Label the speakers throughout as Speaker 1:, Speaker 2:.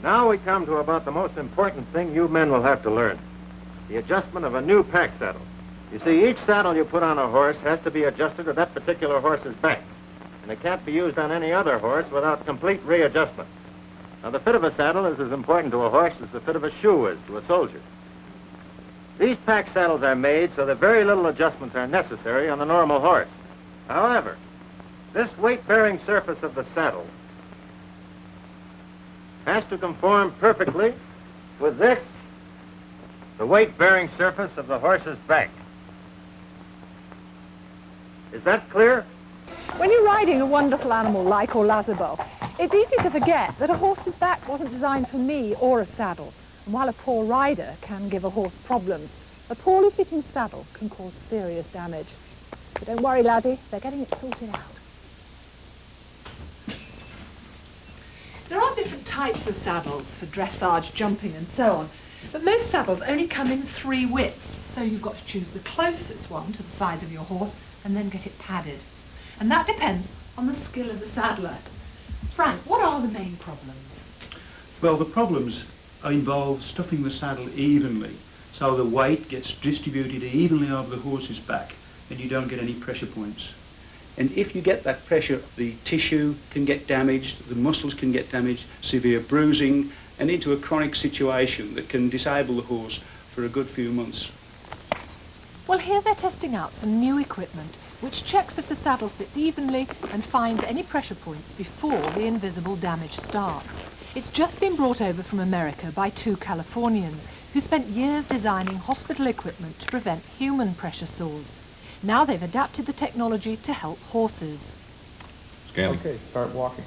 Speaker 1: Now we come to about the most important thing you men will have to learn. The adjustment of a new pack saddle. You see, each saddle you put on a horse has to be adjusted to that particular horse's back. And it can't be used on any other horse without complete readjustment. Now, the fit of a saddle is as important to a horse as the fit of a shoe is to a soldier. These pack saddles are made so that very little adjustments are necessary on the normal horse. However, this weight-bearing surface of the saddle has to conform perfectly with this, the weight-bearing surface of the horse's back. Is that clear?
Speaker 2: When you're riding a wonderful animal like Orlazabal, it's easy to forget that a horse's back wasn't designed for me or a saddle. And while a poor rider can give a horse problems, a poorly fitting saddle can cause serious damage. But don't worry, laddie, they're getting it sorted out. There are different types of saddles for dressage, jumping and so on, but most saddles only come in 3 widths, so you've got to choose the closest one to the size of your horse and then get it padded. And that depends on the skill of the saddler. Frank, what are the main problems?
Speaker 3: Well, the problems involve stuffing the saddle evenly, so the weight gets distributed evenly over the horse's back and you don't get any pressure points. And if you get that pressure, the tissue can get damaged, the muscles can get damaged, severe bruising, and into a chronic situation that can disable the horse for a good few months.
Speaker 2: Well, here they're testing out some new equipment which checks if the saddle fits evenly and finds any pressure points before the invisible damage starts. It's just been brought over from America by 2 Californians who spent years designing hospital equipment to prevent human pressure sores. Now they've adapted the technology to help horses.
Speaker 4: Scanning.
Speaker 5: Okay, start walking.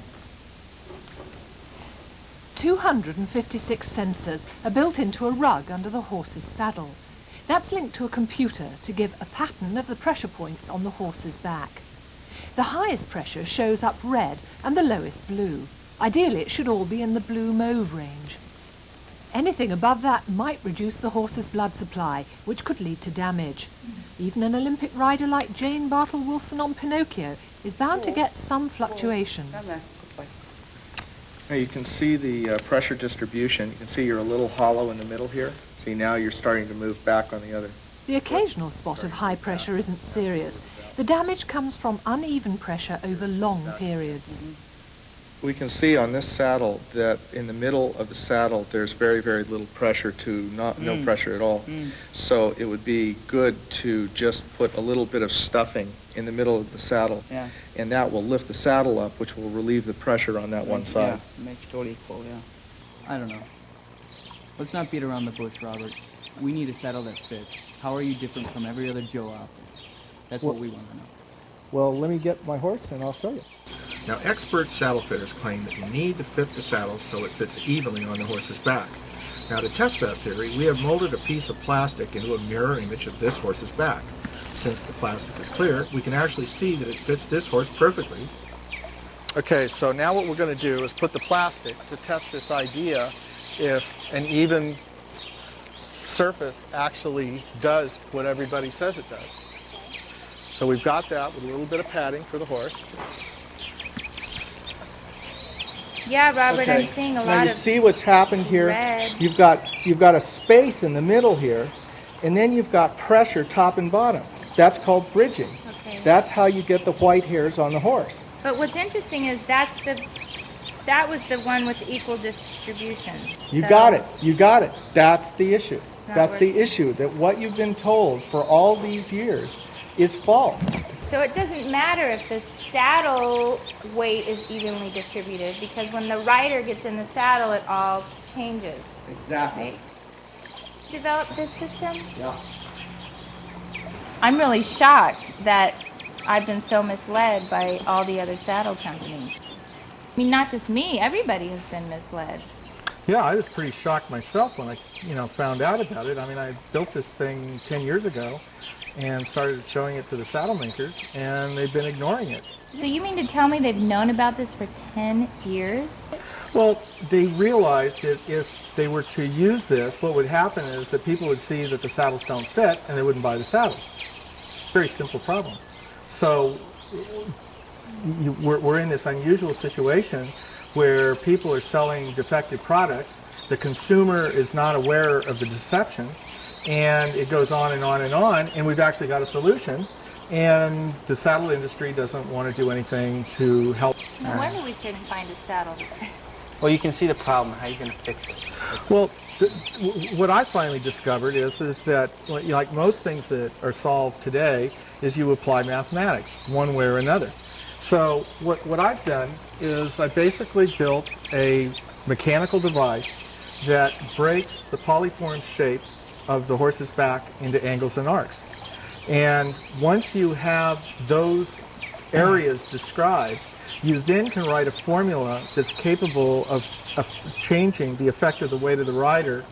Speaker 2: 256 sensors are built into a rug under the horse's saddle. That's linked to a computer to give a pattern of the pressure points on the horse's back. The highest pressure shows up red and the lowest blue. Ideally, it should all be in the blue mauve range. Anything above that might reduce the horse's blood supply, which could lead to damage. Even an Olympic rider like Jane Bartle-Wilson on Pinocchio is bound to get some fluctuations.
Speaker 5: Now you can see the pressure distribution. You can see you're a little hollow in the middle here. See, now you're starting to move back on the other.
Speaker 2: The occasional spot of high pressure isn't serious. The damage comes from uneven pressure over long periods.
Speaker 5: We can see on this saddle that in the middle of the saddle there's very, very little pressure to no pressure at all. So it would be good to just put a little bit of stuffing in the middle of the saddle.
Speaker 6: Yeah.
Speaker 5: And that will lift the saddle up, which will relieve the pressure on that one side.
Speaker 6: Yeah, make it all equal, yeah. I don't know. Let's not beat around the bush, Robert. We need a saddle that fits. How are you different from every other Joe out there? That's what we want to know.
Speaker 5: Well, let me get my horse and I'll show you.
Speaker 7: Now, expert saddle fitters claim that you need to fit the saddle so it fits evenly on the horse's back. Now, to test that theory, we have molded a piece of plastic into a mirror image of this horse's back. Since the plastic is clear, we can actually see that it fits this horse perfectly. Okay, so now what we're going to do is put the plastic to test this idea if an even surface actually does what everybody says it does. So we've got that with a little bit of padding for the horse.
Speaker 8: Yeah, Robert,
Speaker 5: Okay.
Speaker 8: I'm seeing a
Speaker 5: Now
Speaker 8: lot
Speaker 5: you
Speaker 8: of
Speaker 5: see what's happened here?
Speaker 8: red.
Speaker 5: You've got a space in the middle here, and then you've got pressure top and bottom. That's called bridging.
Speaker 8: Okay.
Speaker 5: That's how you get the white hairs on the horse.
Speaker 8: But what's interesting is that was the one with the equal distribution.
Speaker 5: You
Speaker 8: So
Speaker 5: got it. You got it. That's the issue.
Speaker 8: not
Speaker 5: That's the
Speaker 8: working.
Speaker 5: issue, that what you've been told for all these years is false.
Speaker 8: So it doesn't matter if the saddle weight is evenly distributed, because when the rider gets in the saddle, it all changes.
Speaker 5: Exactly.
Speaker 8: Right? Develop this system?
Speaker 5: Yeah.
Speaker 8: I'm really shocked that I've been so misled by all the other saddle companies. I mean, not just me, everybody has been misled.
Speaker 7: Yeah, I was pretty shocked myself when I found out about it. I mean, I built this thing 10 years ago and started showing it to the saddle makers, and they've been ignoring it.
Speaker 8: So you mean to tell me they've known about this for 10 years?
Speaker 7: Well, they realized that if they were to use this, what would happen is that people would see that the saddles don't fit and they wouldn't buy the saddles. Very simple problem. So we're in this unusual situation where people are selling defective products. The consumer is not aware of the deception, and it goes on and on and on, and we've actually got a solution, and the saddle industry doesn't want to do anything to help.
Speaker 8: No wonder we couldn't find a saddle to fit.
Speaker 4: Well, you can see the problem. How are you going to fix it?
Speaker 7: Well, what I finally discovered is that, like most things that are solved today, is you apply mathematics one way or another. So what I've done is I basically built a mechanical device that breaks the polyform shape of the horse's back into angles and arcs. And once you have those areas described, you then can write a formula that's capable of changing the effect of the weight of the rider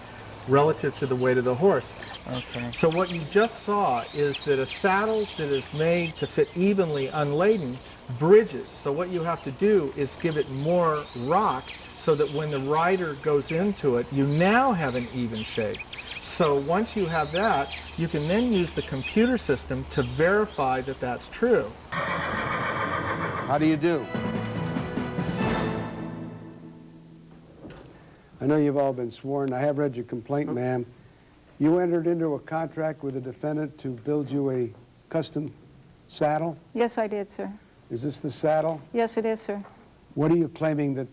Speaker 7: relative to the weight of the horse.
Speaker 4: Okay.
Speaker 7: So what you just saw is that a saddle that is made to fit evenly unladen bridges. So what you have to do is give it more rock so that when the rider goes into it, you now have an even shape. So once you have that, you can then use the computer system to verify that that's true.
Speaker 9: How do you do? I know you've all been sworn. I have read your complaint, ma'am. You entered into a contract with the defendant to build you a custom saddle?
Speaker 10: Yes, I did, sir.
Speaker 9: Is this the saddle?
Speaker 10: Yes, it is, sir.
Speaker 9: What are you claiming that...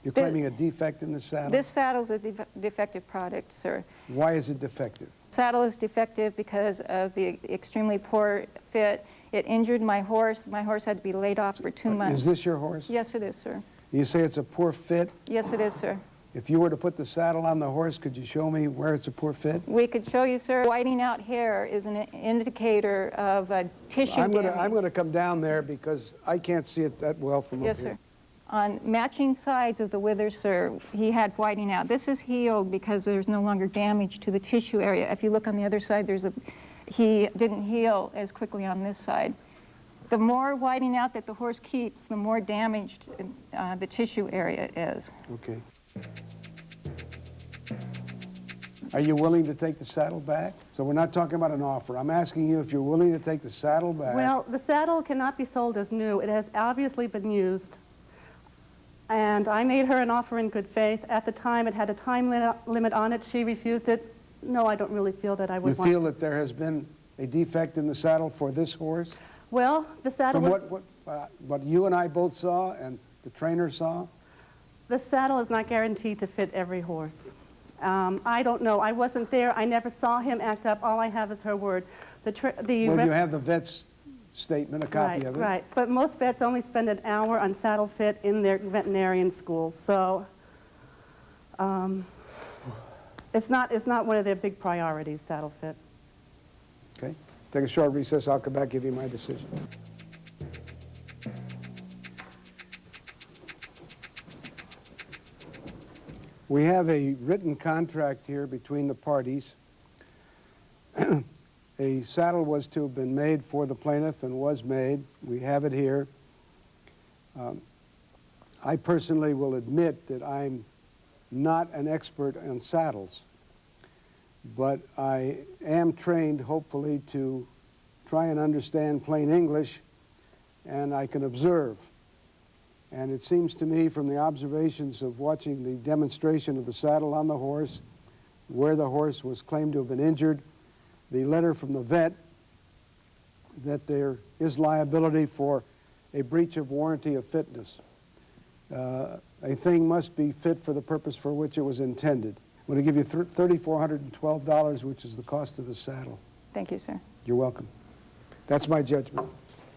Speaker 9: You're claiming a defect in the saddle?
Speaker 10: This saddle is a defective product, sir.
Speaker 9: Why is it defective?
Speaker 10: Saddle is defective because of the extremely poor fit. It injured my horse. My horse had to be laid off for 2 months.
Speaker 9: Is this your horse?
Speaker 10: Yes, it is, sir.
Speaker 9: You say it's a poor fit?
Speaker 10: Yes, it is, sir.
Speaker 9: If you were to put the saddle on the horse, could you show me where it's a poor fit?
Speaker 10: We could show you, sir. Whiting out hair is an indicator of tissue damage.
Speaker 9: I'm going to come down there because I can't see it that well from
Speaker 10: Yes,
Speaker 9: up here.
Speaker 10: sir. On matching sides of the wither, sir, he had whiting out. This is healed because there's no longer damage to the tissue area. If you look on the other side, he didn't heal as quickly on this side. The more whiting out that the horse keeps, the more damaged the tissue area is.
Speaker 9: Okay. Are you willing to take the saddle back? So we're not talking about an offer. I'm asking you if you're willing to take the saddle back.
Speaker 11: Well, the saddle cannot be sold as new. It has obviously been used. And I made her an offer in good faith. At the time, it had a time limit on it. She refused it. No, I don't really feel that I would want...
Speaker 9: You feel that there has been a defect in the saddle for this horse?
Speaker 11: Well, the saddle...
Speaker 9: From what you and I both saw and the trainer saw?
Speaker 11: The saddle is not guaranteed to fit every horse. I don't know. I wasn't there. I never saw him act up. All I have is her word.
Speaker 9: Well, you have the vet's statement, a copy of it.
Speaker 11: Right, but most vets only spend an hour on saddle fit in their veterinarian school, so it's not one of their big priorities, saddle fit.
Speaker 9: Okay. Take a short recess. I'll come back and give you my decision. We have a written contract here between the parties. A saddle was to have been made for the plaintiff and was made. We have it here. I personally will admit that I'm not an expert on saddles, but I am trained, hopefully, to try and understand plain English, and I can observe. And it seems to me from the observations of watching the demonstration of the saddle on the horse, where the horse was claimed to have been injured, the letter from the vet, that there is liability for a breach of warranty of fitness. A thing must be fit for the purpose for which it was intended. I'm going to give you $3,412, which is the cost of the saddle.
Speaker 10: Thank you, sir.
Speaker 9: You're welcome. That's my judgment.